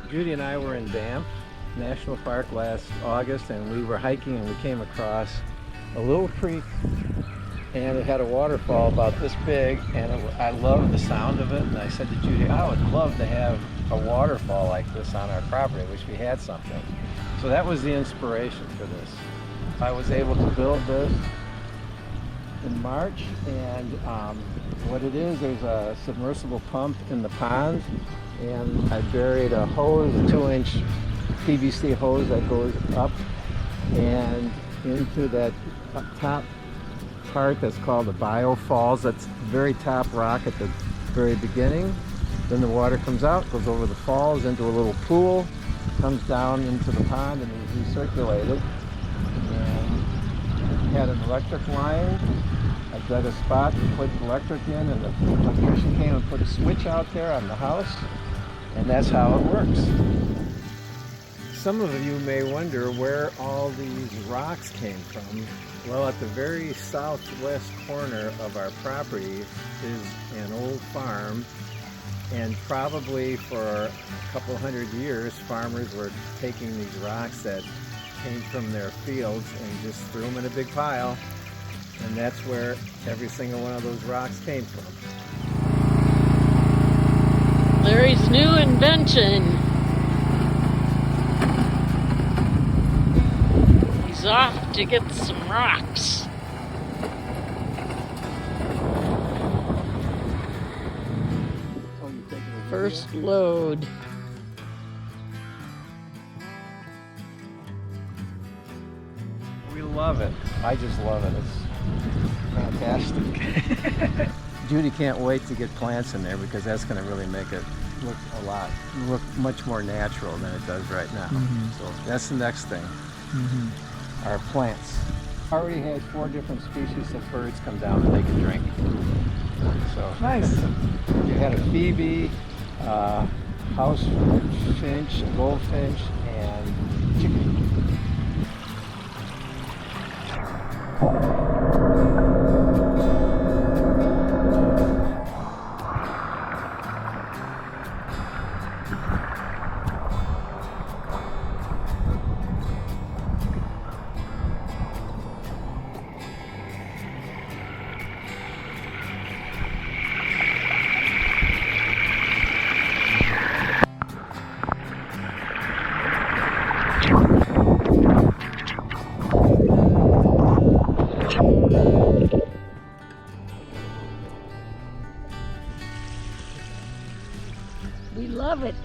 Judy and I were in Banff National Park last August, and we were hiking and we came across a little creek, and it had a waterfall about this big, and I loved the sound of it, and I said to Judy, I would love to have a waterfall like this on our property. I wish we had something. So that was the inspiration for this. I was able to build this in March, and what it is, there's a submersible pump in the pond, and I buried a hose, a 2-inch PVC hose that goes up and into that top part that's called the biofalls. That's the very top rock at the very beginning. Then the water comes out, goes over the falls into a little pool, comes down into the pond, and is recirculated. And had an electric line. I dug a spot to put electric in, and the electrician came and put a switch out there on the house, and that's how it works. Some of you may wonder where all these rocks came from. Well, at the very southwest corner of our property is an old farm, and probably for a couple hundred years, farmers were taking these rocks that came from their fields and just threw them in a big pile, and that's where every single one of those rocks came from. Larry's new invention. He's off to get some rocks. First load. We love it. I just love it. It's fantastic. Judy can't wait to get plants in there because that's going to really make it look much more natural than it does right now. So that's the next thing. Our plants. Already had 4 different species of birds come down that they can drink. So nice. You had a phoebe, house finch, goldfinch, and chickadee. We love it.